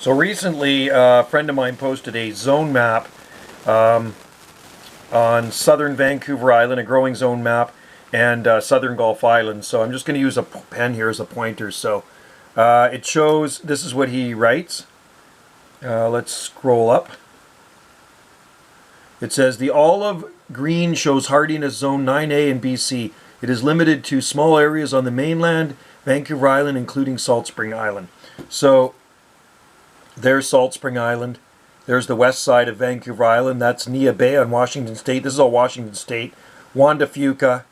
So recently, a friend of mine posted a zone map on southern Vancouver Island, a growing zone map, and southern Gulf Islands. So I'm just going to use a pen here as a pointer. So it shows, this is what he writes. Let's scroll up. It says, the olive green shows hardiness zone 9A in BC. It is limited to small areas on the mainland, Vancouver Island, including Salt Spring Island. So there's Salt Spring Island. There's the west side of Vancouver Island. That's Nia Bay on Washington State. This is all Washington State. Juan de Fuca,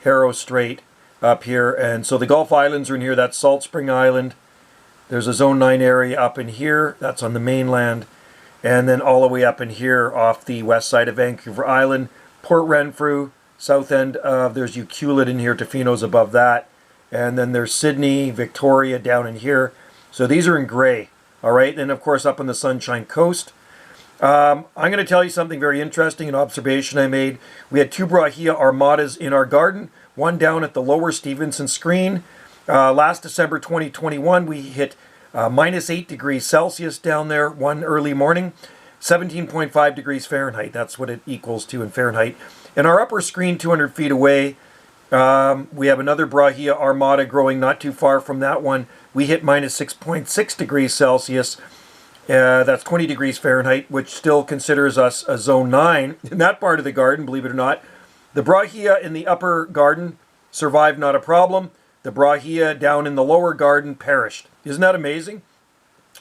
Harrow Strait up here. And so the Gulf Islands are in here. That's Salt Spring Island. There's a Zone 9 area up in here. That's on the mainland. And then all the way up in here off the west side of Vancouver Island. Port Renfrew, south end of, there's Ucluelet in here. Tofino's above that. And then there's Sydney, Victoria down in here. So these are in gray. All right, and of course up on the Sunshine Coast. I'm going to tell you something very interesting, an observation I made. We had two Brahia armadas in our garden, one down at the lower Stevenson screen. Last December 2021, we hit minus 8 degrees Celsius down there one early morning, 17.5 degrees Fahrenheit. That's what it equals to in Fahrenheit. In our upper screen, 200 feet away, we have another Brahia armada growing not too far from that one. We hit minus 6.6 degrees Celsius. That's 20 degrees Fahrenheit, which still considers us a zone 9 in that part of the garden, believe it or not. The Brahia in the upper garden survived, not a problem. The Brahia down in the lower garden perished. Isn't that amazing?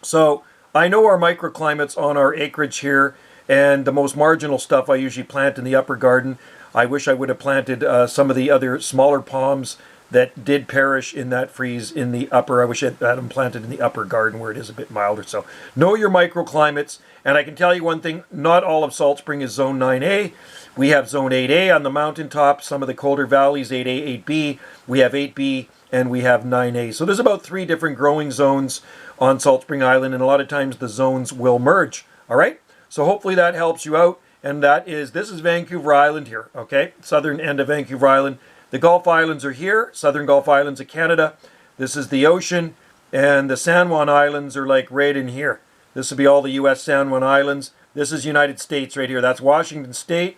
So I know our microclimates on our acreage here, and the most marginal stuff I usually plant in the upper garden. I wish I would have planted some of the other smaller palms that did perish in that freeze in the upper. I wish I had them planted in the upper garden where it is a bit milder. So know your microclimates. And I can tell you one thing, not all of Salt Spring is Zone 9A. We have Zone 8A on the mountaintop, some of the colder valleys, 8A, 8B. We have 8B and we have 9A. So there's about 3 different growing zones on Salt Spring Island, and a lot of times the zones will merge. All right? So hopefully that helps you out. And this is Vancouver Island here, okay? Southern end of Vancouver Island. The Gulf Islands are here, southern Gulf Islands of Canada. This is the ocean, and the San Juan Islands are like right in here. This would be all the U.S. San Juan Islands. This is United States right here. That's Washington State,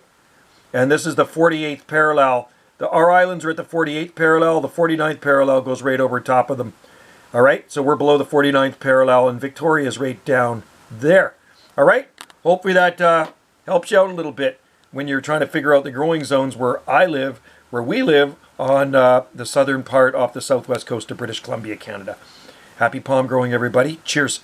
and this is the 48th parallel. Our islands are at the 48th parallel. The 49th parallel goes right over top of them. All right, so we're below the 49th parallel, and Victoria is right down there. All right, hopefully that helps you out a little bit when you're trying to figure out the growing zones where we live on the southern part off the southwest coast of British Columbia, Canada. Happy palm growing, everybody. Cheers.